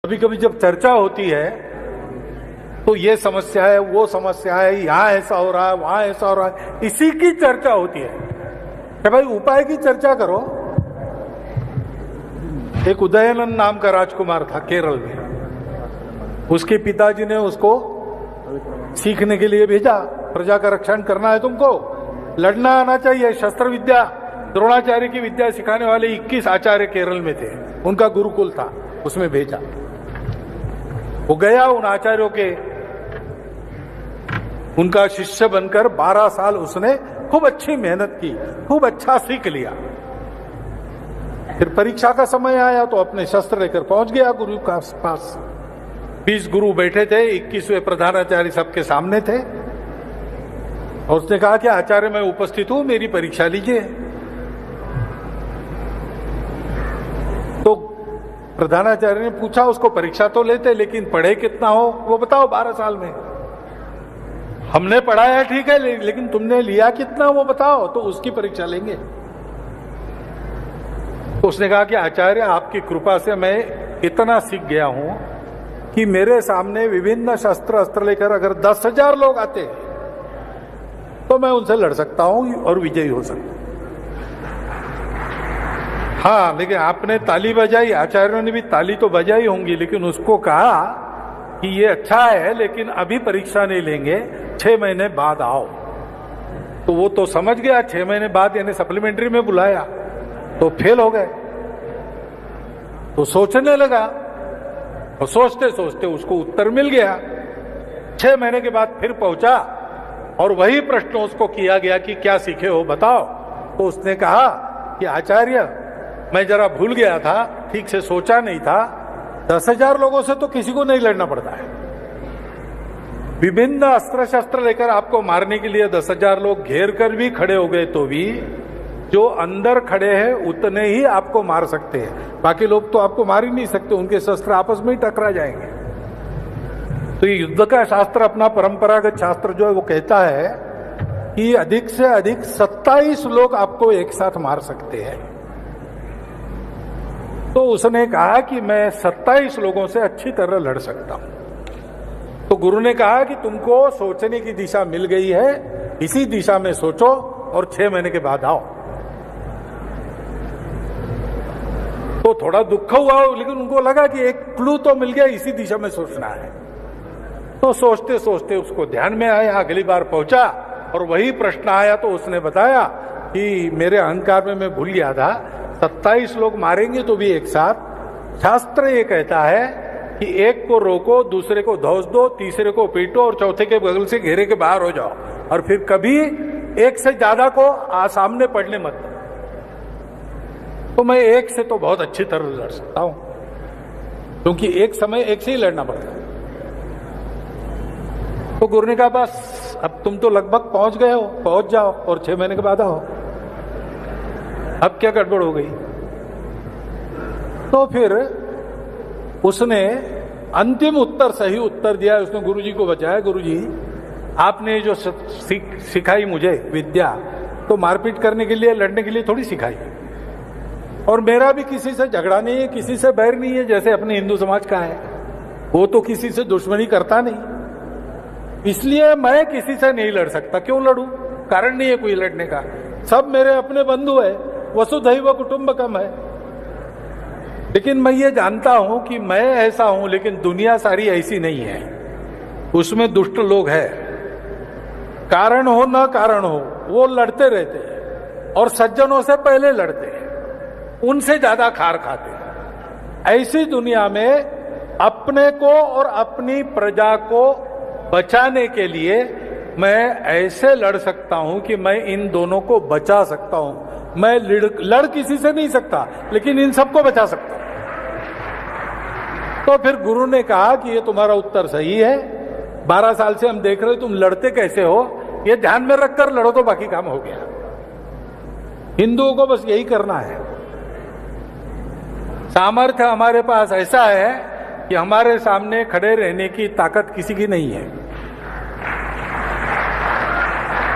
कभी कभी जब चर्चा होती है तो ये समस्या है, वो समस्या है, यहां ऐसा हो रहा है, वहां ऐसा हो रहा है, इसी की चर्चा होती है कि भाई उपाय की चर्चा करो। एक उदयनन नाम का राजकुमार था केरल में, उसके पिताजी ने उसको सीखने के लिए भेजा, प्रजा का रक्षण करना है तुमको, लड़ना आना चाहिए, शस्त्र विद्या, द्रोणाचार्य की विद्या सिखाने वाले 21 आचार्य केरल में थे, उनका गुरुकुल था, उसमें भेजा। वो गया, उन आचार्यों के उनका शिष्य बनकर 12 साल उसने खूब अच्छी मेहनत की, खूब अच्छा सीख लिया। फिर परीक्षा का समय आया तो अपने शस्त्र लेकर पहुंच गया गुरु के पास। 20 गुरु बैठे थे, 21वें प्रधानाचार्य सबके सामने थे, और उसने कहा कि आचार्य मैं उपस्थित हूं, मेरी परीक्षा लीजिए। तो प्रधानाचार्य ने पूछा उसको, परीक्षा तो लेते लेकिन पढ़े कितना हो वो बताओ 12 साल में। हमने पढ़ाया ठीक है, लेकिन तुमने लिया कितना वो बताओ, तो उसकी परीक्षा लेंगे। तो उसने कहा कि आचार्य आपकी कृपा से मैं इतना सीख गया हूं कि मेरे सामने विभिन्न शस्त्र अस्त्र लेकर अगर 10,000 लोग आते तो मैं उनसे लड़ सकता हूं और विजयी हो सकता हूं। हाँ, लेकिन आपने ताली बजाई, आचार्यों ने भी ताली तो बजाई होंगी, लेकिन उसको कहा कि ये अच्छा है लेकिन अभी परीक्षा नहीं लेंगे, 6 महीने बाद आओ। तो वो तो समझ गया, 6 महीने बाद यानी सप्लीमेंट्री में बुलाया तो फेल हो गए। तो सोचने लगा, और सोचते सोचते उसको उत्तर मिल गया। 6 महीने के बाद फिर पहुंचा और वही प्रश्न उसको किया गया कि क्या सीखे हो बताओ। तो उसने कहा कि आचार्य मैं जरा भूल गया था, ठीक से सोचा नहीं था, 10,000 लोगों से तो किसी को नहीं लड़ना पड़ता है, विभिन्न अस्त्र शस्त्र लेकर आपको मारने के लिए 10,000 लोग घेर कर भी खड़े हो गए तो भी जो अंदर खड़े हैं उतने ही आपको मार सकते हैं, बाकी लोग तो आपको मार ही नहीं सकते, उनके शस्त्र आपस में ही टकरा जाएंगे। तो ये युद्ध का शास्त्र, अपना परंपरागत शास्त्र जो है वो कहता है कि अधिक से अधिक 27 लोग आपको एक साथ मार सकते हैं। तो उसने कहा कि मैं 27 लोगों से अच्छी तरह लड़ सकता हूं। तो गुरु ने कहा कि तुमको सोचने की दिशा मिल गई है, इसी दिशा में सोचो और 6 महीने के बाद आओ। तो थोड़ा दुख हुआ, लेकिन उनको लगा कि एक क्लू तो मिल गया, इसी दिशा में सोचना है। तो सोचते सोचते उसको ध्यान में आया, अगली बार पहुंचा और वही प्रश्न आया तो उसने बताया कि मेरे अहंकार में मैं भूल गया था, 27 लोग मारेंगे तो भी एक साथ। शास्त्र ये कहता है कि एक को रोको, दूसरे को धौस दो, तीसरे को पीटो और चौथे के बगल से घेरे के बाहर हो जाओ, और फिर कभी एक से ज्यादा को सामने पड़ने मत। तो मैं एक से तो बहुत अच्छी तरह लड़ सकता हूं, क्योंकि एक समय एक से ही लड़ना पड़ता है। तो गुरु ने कहा बस अब तुम तो लगभग पहुंच गए हो, पहुंच जाओ और 6 महीने के बाद आओ। अब क्या गड़बड़ हो गई? तो फिर उसने अंतिम उत्तर, सही उत्तर दिया। उसने गुरुजी को बचाया, गुरुजी आपने जो सिखाई मुझे विद्या, तो मारपीट करने के लिए, लड़ने के लिए थोड़ी सिखाई, और मेरा भी किसी से झगड़ा नहीं है, किसी से बैर नहीं है, जैसे अपने हिंदू समाज का है, वो तो किसी से दुश्मनी करता नहीं, इसलिए मैं किसी से नहीं लड़ सकता। क्यों लड़ूं? कारण नहीं है कोई लड़ने का, सब मेरे अपने बंधु है, वसुधैव कुटुंबकम है। लेकिन मैं ये जानता हूं कि मैं ऐसा हूं, लेकिन दुनिया सारी ऐसी नहीं है, उसमें दुष्ट लोग हैं, कारण हो न कारण हो वो लड़ते रहते हैं, और सज्जनों से पहले लड़ते हैं, उनसे ज्यादा खार खाते हैं। ऐसी दुनिया में अपने को और अपनी प्रजा को बचाने के लिए मैं ऐसे लड़ सकता हूं कि मैं इन दोनों को बचा सकता हूं। मैं लड़ किसी से नहीं सकता, लेकिन इन सबको बचा सकता हूं। तो फिर गुरु ने कहा कि ये तुम्हारा उत्तर सही है, 12 साल से हम देख रहे हो तुम लड़ते कैसे हो, ये ध्यान में रखकर लड़ो तो बाकी काम हो गया। हिंदुओं को बस यही करना है। सामर्थ्य हमारे पास ऐसा है कि हमारे सामने खड़े रहने की ताकत किसी की नहीं है।